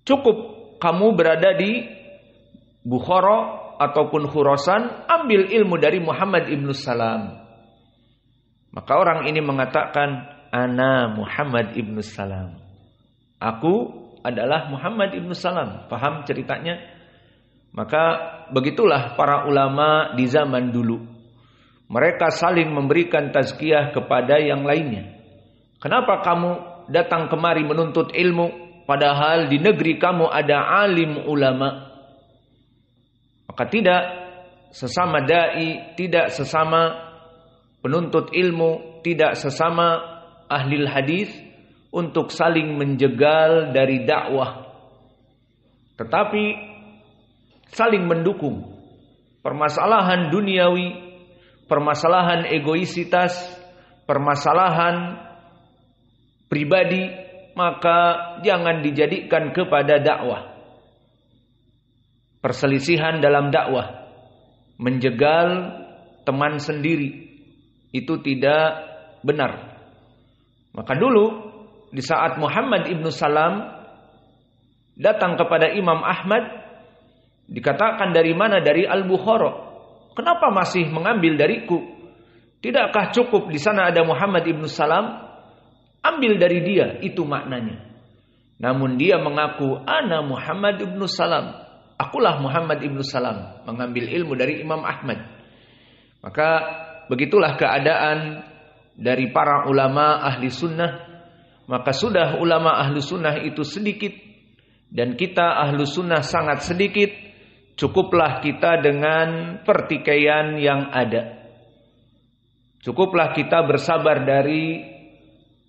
Cukup kamu berada di Bukhara ataupun Khurasan, ambil ilmu dari Muhammad ibn Salam. Maka orang ini mengatakan, ana Muhammad ibn Salam. Aku adalah Muhammad ibn Salam. Paham ceritanya? Maka begitulah para ulama di zaman dulu. Mereka saling memberikan tazkiyah kepada yang lainnya. Kenapa kamu datang kemari menuntut ilmu, padahal di negeri kamu ada alim ulama? Maka tidak sesama dai, tidak sesama penuntut ilmu, tidak sesama ahli hadis untuk saling menjegal dari dakwah, tetapi saling mendukung. Permasalahan duniawi, permasalahan egoisitas, permasalahan pribadi, maka jangan dijadikan kepada dakwah. Perselisihan dalam dakwah, menjegal teman sendiri, itu tidak benar. Maka dulu di saat Muhammad ibn Salam datang kepada Imam Ahmad, dikatakan dari mana? Dari Al-Bukhara. Kenapa masih mengambil dariku? Tidakkah cukup di sana ada Muhammad ibn Salam? Ambil dari dia, itu maknanya. Namun dia mengaku, ana Muhammad ibn Salam. Akulah Muhammad ibn Salam, mengambil ilmu dari Imam Ahmad. Maka begitulah keadaan dari para ulama ahli sunnah. Maka sudah ulama ahli sunnah itu sedikit, dan kita ahli sunnah sangat sedikit. Cukuplah kita dengan pertikaian yang ada. Cukuplah kita bersabar dari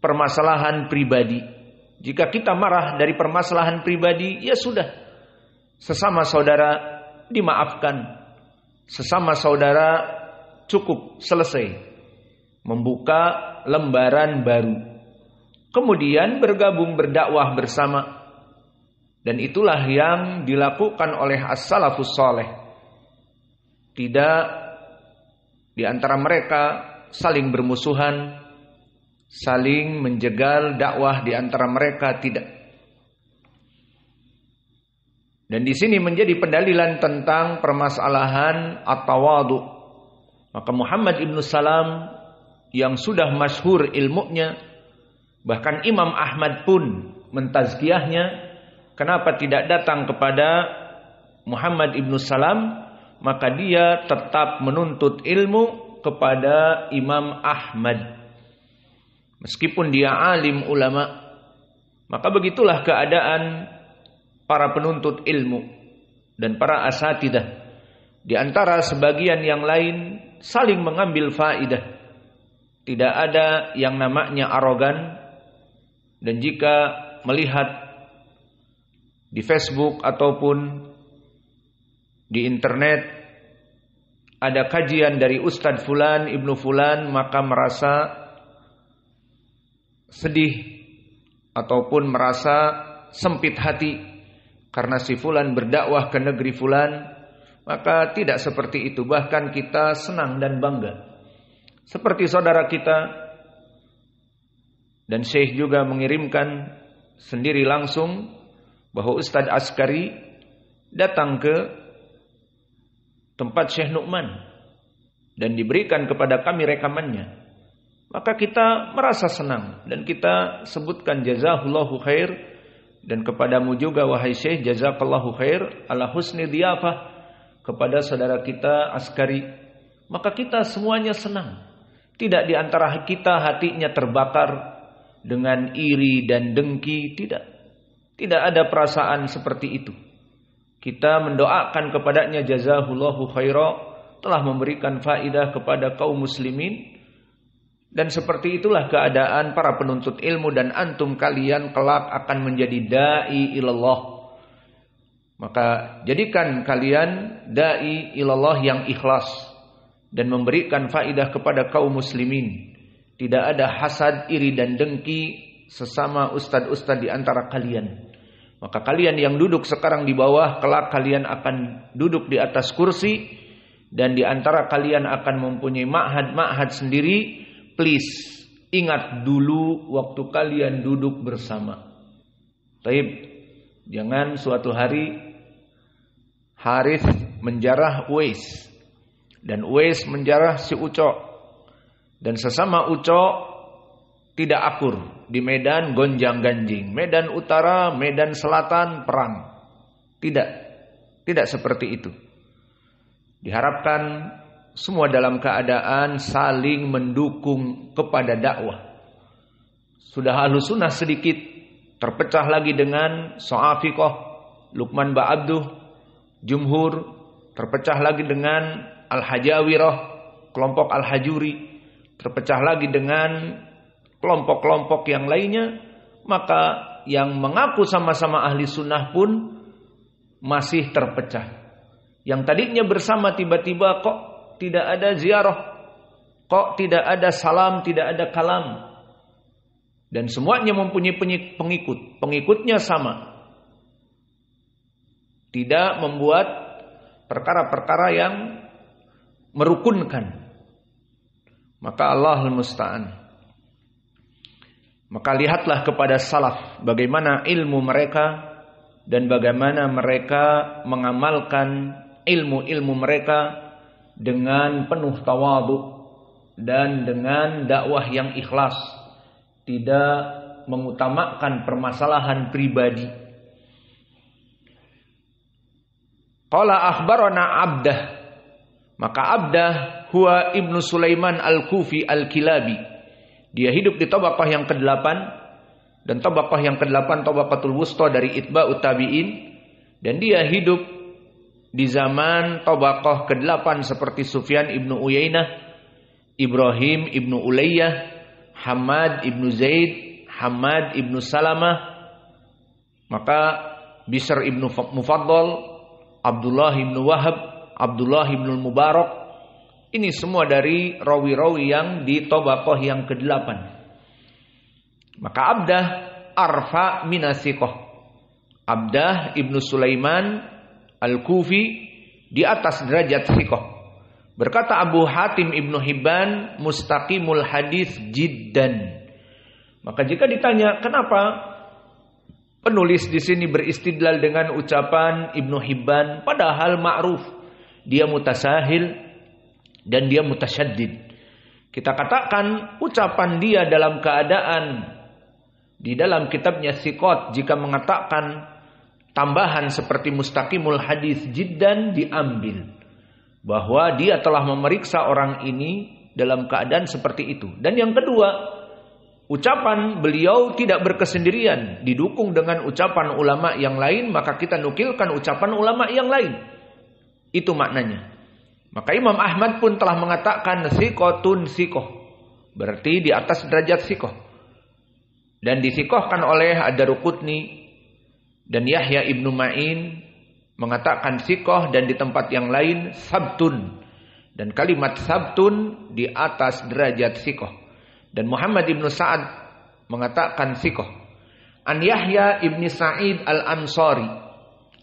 permasalahan pribadi. Jika kita marah dari permasalahan pribadi, ya sudah. Sesama saudara dimaafkan. Sesama saudara cukup, selesai. Membuka lembaran baru. Kemudian bergabung berdakwah bersama. Dan itulah yang dilakukan oleh as-salafus saleh. Tidak di antara mereka saling bermusuhan, saling menjegal dakwah di antara mereka, tidak. Dan di sini menjadi pendalilan tentang permasalahan at-tawadhu. Maka Muhammad ibn Salam yang sudah masyhur ilmunya, bahkan Imam Ahmad pun mentazkiyahnya, kenapa tidak datang kepada Muhammad ibn Salam? Maka dia tetap menuntut ilmu kepada Imam Ahmad. Meskipun dia alim ulama. Maka begitulah keadaan para penuntut ilmu dan para asatidah. Di antara sebagian yang lain saling mengambil faidah. Tidak ada yang namanya arogan. Dan jika melihat di Facebook ataupun di internet ada kajian dari Ustadz Fulan, Ibnu Fulan, maka merasa sedih ataupun merasa sempit hati karena si Fulan berdakwah ke negeri Fulan. Maka tidak seperti itu. Bahkan kita senang dan bangga. Seperti saudara kita. Dan Syekh juga mengirimkan sendiri langsung bahwa Ustadz Askari datang ke tempat Syekh Nu'man dan diberikan kepada kami rekamannya. Maka kita merasa senang dan kita sebutkan jazahullahu khair. Dan kepadamu juga wahai Syekh, jazakallahu khair ala husni dhiyafah, kepada saudara kita Askari. Maka kita semuanya senang. Tidak di antara kita hatinya terbakar dengan iri dan dengki, tidak. Tidak ada perasaan seperti itu. Kita mendoakan kepadanya jazahullahu khaira, telah memberikan faidah kepada kaum muslimin. Dan seperti itulah keadaan para penuntut ilmu, dan antum kalian kelak akan menjadi da'i ilallah. Maka jadikan kalian da'i ilallah yang ikhlas dan memberikan faidah kepada kaum muslimin. Tidak ada hasad, iri dan dengki sesama ustad-ustad di antara kalian. Maka kalian yang duduk sekarang di bawah, kelak kalian akan duduk di atas kursi, dan di antara kalian akan mempunyai ma'had sendiri. Please, ingat dulu waktu kalian duduk bersama. Taib. Jangan suatu hari Harith menjarah Uwais dan Uwais menjarah si Uco, dan sesama Uco tidak akur di medan gonjang-ganjing, medan utara, medan selatan perang. Tidak seperti itu. Diharapkan semua dalam keadaan saling mendukung kepada dakwah. Sudah Ahlus Sunnah sedikit terpecah lagi dengan So'afiqah, Luqman Ba'abduh, Jumhur, terpecah lagi dengan Al-Hajawirah, kelompok Al-Hajuri, terpecah lagi dengan kelompok-kelompok yang lainnya. Maka yang mengaku sama-sama ahli sunnah pun masih terpecah. Yang tadinya bersama tiba-tiba kok tidak ada ziarah, kok tidak ada salam, tidak ada kalam. Dan semuanya mempunyai pengikut. Pengikutnya sama. Tidak membuat perkara-perkara yang merukunkan. Maka Allahul Musta'an. Maka lihatlah kepada salaf bagaimana ilmu mereka dan bagaimana mereka mengamalkan ilmu-ilmu mereka dengan penuh tawadhu dan dengan dakwah yang ikhlas, tidak mengutamakan permasalahan pribadi. Qala akhbarana Abdah, maka Abdah huwa Ibnu Sulaiman Al-Kufi Al-Kilabi. Dia hidup di tabaqah yang ke-8, dan tabaqah yang ke-8 tabaqatul wusta dari itba'ut tabi'in, dan dia hidup di zaman tabaqah ke-8 seperti Sufyan ibnu Uyainah, Ibrahim ibnu Ulayyah, Hamad ibnu Zaid, Hamad ibnu Salamah, maka Bishr ibnu Mufaddal, Abdullah ibnu Wahab, Abdullah ibnu Mubarak. Ini semua dari rawi-rawi yang di tabaqah yang ke-8. Maka Abdah arfa minasiqah. Abdah ibnu Sulaiman Al-Kufi di atas derajat siqah. Berkata Abu Hatim ibnu Hibban, mustaqimul hadis jiddan. Maka jika ditanya kenapa penulis di sini beristidlal dengan ucapan Ibnu Hibban, padahal ma'ruf dia mutasahil dan dia mutasyaddid. Kita katakan ucapan dia dalam keadaan di dalam kitabnya Siqat jika mengatakan tambahan seperti mustaqimul hadis jiddan diambil bahwa dia telah memeriksa orang ini dalam keadaan seperti itu. Dan yang kedua, ucapan beliau tidak berkesendirian, didukung dengan ucapan ulama yang lain, maka kita nukilkan ucapan ulama yang lain. Itu maknanya. Maka Imam Ahmad pun telah mengatakan siqotun siqoh, berarti di atas derajat siqoh. Dan disiqohkan oleh Ad-Daruqutni dan Yahya ibnu Ma'in mengatakan siqoh, dan di tempat yang lain sabtun. Dan kalimat sabtun di atas derajat siqoh. Dan Muhammad ibnu Sa'ad mengatakan siqoh. An Yahya ibni Sa'id al-Ansari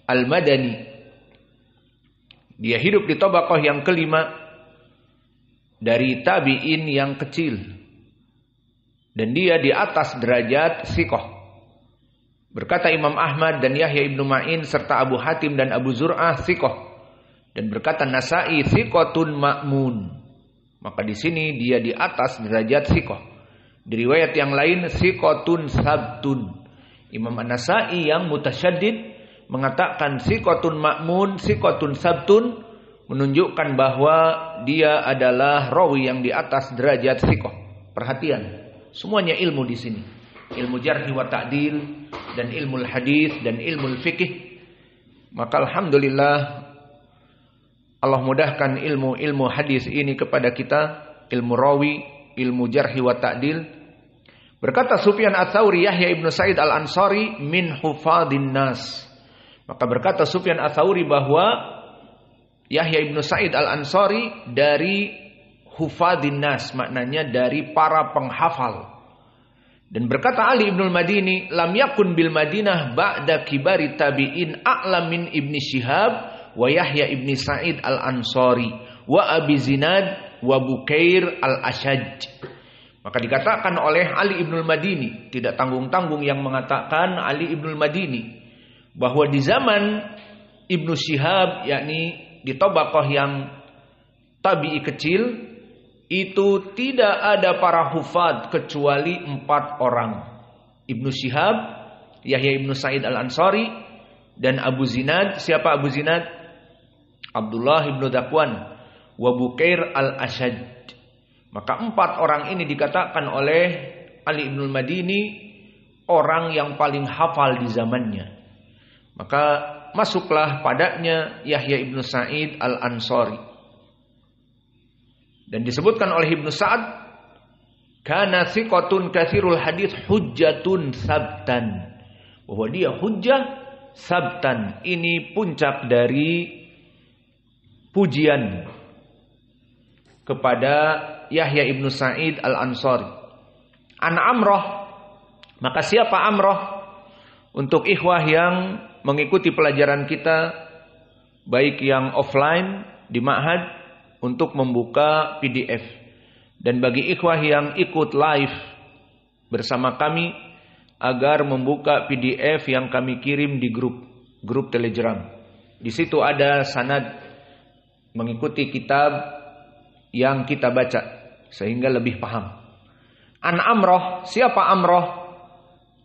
al-Madani. Dia hidup di tabaqah yang ke-5 dari tabi'in yang kecil. Dan dia di atas derajat siqoh. Berkata Imam Ahmad dan Yahya ibnu Ma'in serta Abu Hatim dan Abu Zur'ah siqoh. Dan berkata Nasa'i siqotun ma'mun. Maka di sini dia di atas derajat siqoh. Di riwayat yang lain siqotun sabtun. Imam An-Nasa'i yang mutasyaddid mengatakan siqotun ma'mun, siqotun sabtun, menunjukkan bahwa dia adalah rawi yang di atas derajat siqoh. Perhatian, semuanya ilmu di sini. Ilmu jarh wa ta'dil dan ilmu hadis dan ilmu fikih. Maka alhamdulillah Allah mudahkan ilmu hadis ini kepada kita, ilmu rawi, ilmu jarh wa ta'dil. Berkata Sufyan Ats-Tsauri, Yahya ibnu Sa'id al-Ansari min hufadhin nas. Maka berkata Sufyan Ats-Tsauri bahwa Yahya ibnu Sa'id al-Ansari dari hufadhin nas, maknanya dari para penghafal. Dan berkata Ali ibn al-Madini, lam yakun bil Madinah ba'da kibari tabi'in a'lam min Ibni Syihab wa Yahya ibni Sa'id al-Ansari wa Abi Zinad wa Bukair al-Ashaj. Maka dikatakan oleh Ali ibn al-Madini, tidak tanggung-tanggung yang mengatakan Ali ibn al-Madini, bahwa di zaman Ibnu Syihab, yakni di tabaqah yang tabi'i kecil, itu tidak ada para hufad kecuali 4 orang. Ibnu Syihab, Yahya Ibnu Sa'id Al-Ansari, dan Abu Zinad. Siapa Abu Zinad? Abdullah Ibnu Dakwan wa Bukair Al-Ashaj. Maka 4 orang ini dikatakan oleh Ali Ibnul Madini orang yang paling hafal di zamannya. Maka masuklah padanya Yahya Ibnu Sa'id Al-Ansari. Dan disebutkan oleh Ibnu Sa'ad, kana thiqatun katsirul hadits hujjatun sabtan. Bahwa dia hujjah sabtan. Ini puncak dari pujian kepada Yahya Ibnu Sa'id Al-Ansari. An Amrah. Maka siapa Amrah? Untuk ikhwah yang mengikuti pelajaran kita, baik yang offline di ma'had, untuk membuka PDF. Dan bagi ikhwah yang ikut live bersama kami, agar membuka PDF yang kami kirim di grup Telegram. Di situ ada sanad mengikuti kitab yang kita baca sehingga lebih paham. An Amrah, siapa Amrah?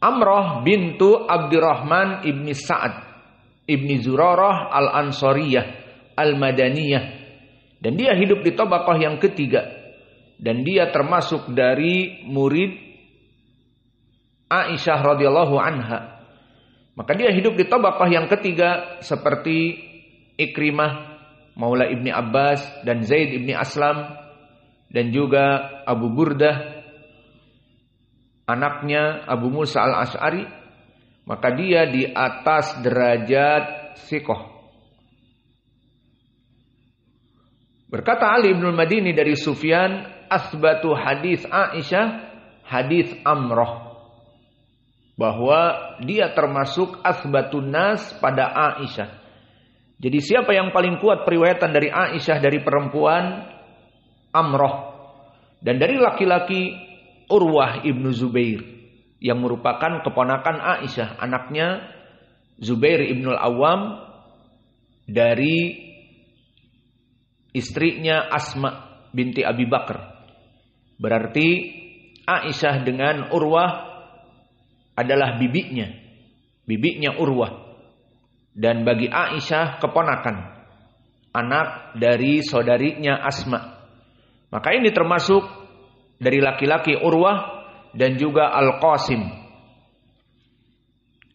Amrah bintu Abdurrahman ibni Sa'ad ibni Zurarah Al-Ansariyah Al-Madaniyah. Dan dia hidup di tabaqah yang ketiga. Dan dia termasuk dari murid Aisyah radhiyallahu anha. Maka dia hidup di tabaqah yang ketiga seperti Ikrimah Maula Ibni Abbas dan Zaid Ibni Aslam dan juga Abu Burdah anaknya Abu Musa Al-Asy'ari. Maka dia di atas derajat thiqah. Berkata Ali Ibnul Madini dari Sufyan, asbatu hadis Aisyah hadis Amrah. Bahwa dia termasuk asbatun nas pada Aisyah. Jadi siapa yang paling kuat periwayatan dari Aisyah dari perempuan? Amrah. Dan dari laki-laki Urwah Ibnu Zubair, yang merupakan keponakan Aisyah, anaknya Zubair Ibnul Awam dari istrinya Asma binti Abi Bakar. Berarti Aisyah dengan Urwah adalah bibinya Urwah. Dan bagi Aisyah keponakan, anak dari saudarinya Asma. Maka ini termasuk dari laki-laki Urwah dan juga Al-Qasim.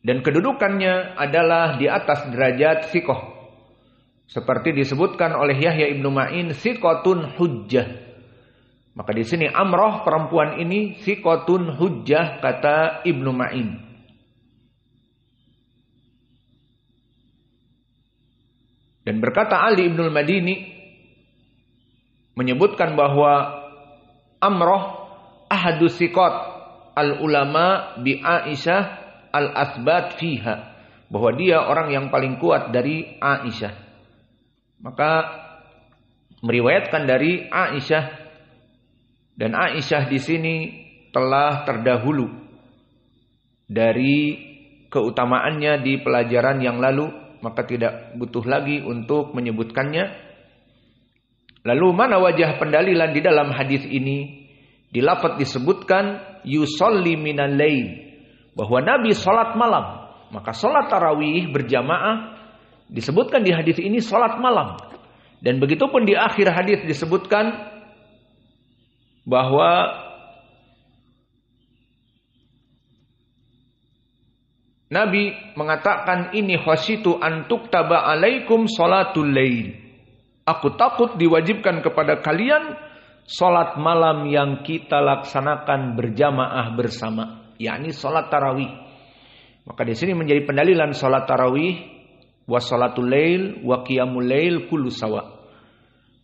Dan kedudukannya adalah di atas derajat thiqah. Seperti disebutkan oleh Yahya Ibnu Ma'in, thiqatun hujjah. Maka di sini Amrah perempuan ini thiqatun hujjah kata Ibnu Ma'in. Dan berkata Ali Ibnul Madini menyebutkan bahwa Amrah ahadu thiqat al-ulama bi Aisyah al-athbat fiha. Bahwa dia orang yang paling kuat dari Aisyah. Maka meriwayatkan dari Aisyah, dan Aisyah di sini telah terdahulu dari keutamaannya di pelajaran yang lalu, maka tidak butuh lagi untuk menyebutkannya. Lalu mana wajah pendalilan di dalam hadis ini? Di lafaz disebutkan yusolli minal lail, bahwa Nabi salat malam. Maka salat tarawih berjamaah disebutkan di hadis ini salat malam. Dan begitu pun di akhir hadis disebutkan bahwa Nabi mengatakan, ini khasyitu an tuktaba alaikum salatul lail. Aku takut diwajibkan kepada kalian salat malam yang kita laksanakan berjamaah bersama, yakni salat tarawih. Maka di sini menjadi pendalilan salat tarawih wa salatul lail wa qiyamul lail kullu sawa.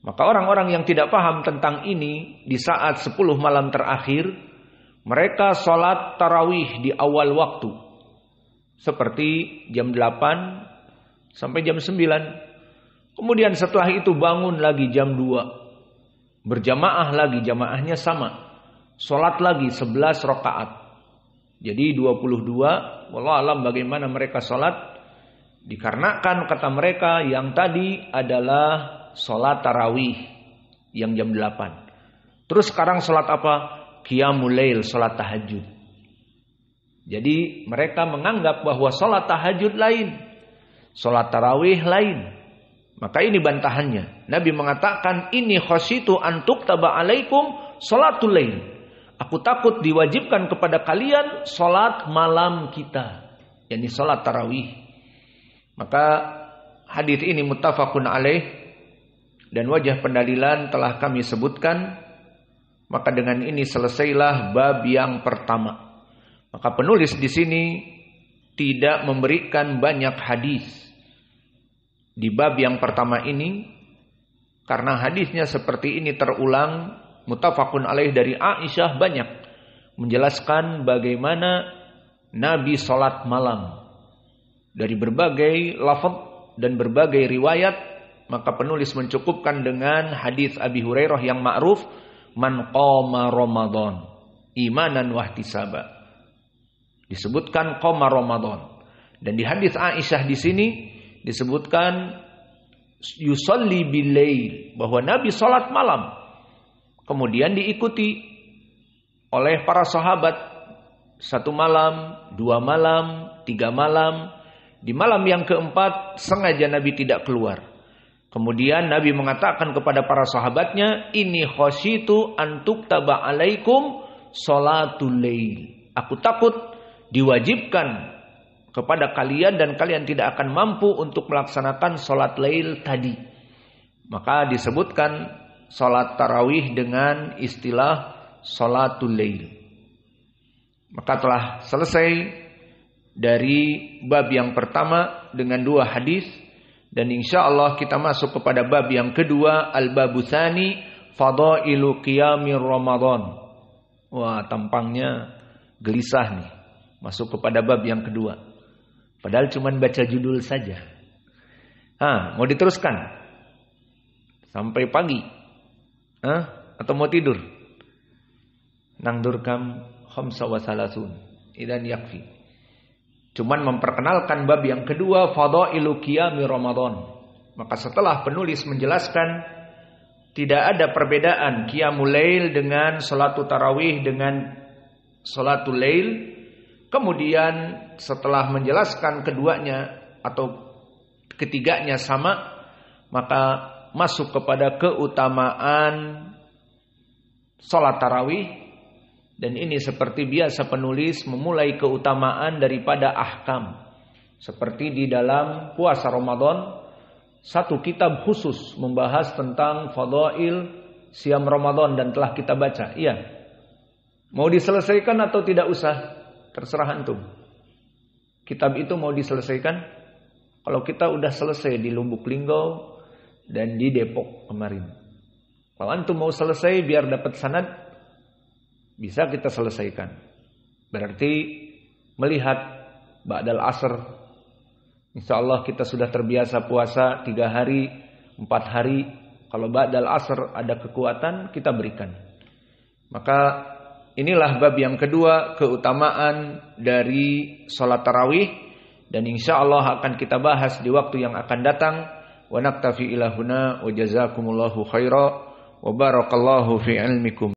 Maka orang-orang yang tidak paham tentang ini di saat 10 malam terakhir, mereka salat tarawih di awal waktu. Seperti jam 8 sampai jam 9. Kemudian setelah itu bangun lagi jam 2. Berjamaah lagi, jamaahnya sama. Salat lagi 11 rakaat. Jadi 22, wallahu alam bagaimana mereka salat. Dikarenakan kata mereka yang tadi adalah sholat tarawih yang jam 8. Terus sekarang sholat apa? Qiyamul lail, sholat tahajud. Jadi mereka menganggap bahwa sholat tahajud lain, sholat tarawih lain. Maka ini bantahannya. Nabi mengatakan, ini khasyitu an tuktaba alaikum sholatul lail. Aku takut diwajibkan kepada kalian sholat malam kita, yakni sholat tarawih. Maka hadis ini muttafaqun alaih dan wajah pendalilan telah kami sebutkan. Maka dengan ini selesailah bab yang pertama. Maka penulis di sini tidak memberikan banyak hadis di bab yang pertama ini, karena hadisnya seperti ini terulang, muttafaqun alaih dari Aisyah banyak menjelaskan bagaimana Nabi sholat malam dari berbagai lafaz dan berbagai riwayat. Maka penulis mencukupkan dengan hadis Abi Hurairah yang ma'ruf, man qama Ramadan imanan wahtisaba. Disebutkan qama Ramadan. Dan di hadis Aisyah di sini disebutkan yusalli bilail, bahwa Nabi salat malam. Kemudian diikuti oleh para sahabat 1 malam, 2 malam, 3 malam. Di malam yang keempat sengaja Nabi tidak keluar. Kemudian Nabi mengatakan kepada para sahabatnya, ini khasyitu an tuktaba alaikum sholatul lail. Aku takut diwajibkan kepada kalian dan kalian tidak akan mampu untuk melaksanakan sholat lail tadi. Maka disebutkan sholat tarawih dengan istilah sholatul lail. Maka telah selesai dari bab yang pertama dengan 2 hadis. Dan insya Allah kita masuk kepada bab yang kedua, al-babu tsani, fadailu qiyamir Ramadan. Wah, tampangnya gelisah nih. Masuk kepada bab yang kedua. Padahal cuma baca judul saja. Mau diteruskan sampai pagi? Atau mau tidur? Nangdurkam khamsa wa salasun idan yakfi. Cuman memperkenalkan bab yang kedua, fadailu qiyami Ramadan. Maka setelah penulis menjelaskan tidak ada perbedaan qiyamul lail dengan salatul tarawih dengan salatul lail. Kemudian setelah menjelaskan keduanya atau ketiganya sama, maka masuk kepada keutamaan salat tarawih. Dan ini seperti biasa penulis memulai keutamaan daripada ahkam. Seperti di dalam puasa Ramadan, satu kitab khusus membahas tentang fadail siam Ramadan dan telah kita baca. Iya. Mau diselesaikan atau tidak usah? Terserah antum. Kitab itu mau diselesaikan? Kalau kita udah selesai di Lubuk Linggau dan di Depok kemarin. Kalau antum mau selesai biar dapat sanad, bisa kita selesaikan. Berarti melihat ba'dal asr, insyaallah kita sudah terbiasa puasa 3 hari, 4 hari. Kalau ba'dal asr ada kekuatan, kita berikan. Maka inilah bab yang kedua, keutamaan dari sholat tarawih. Dan insyaallah akan kita bahas di waktu yang akan datang. Wa naktafi ilahuna wa jazakumullahu khaira wa barakallahu fi ilmikum.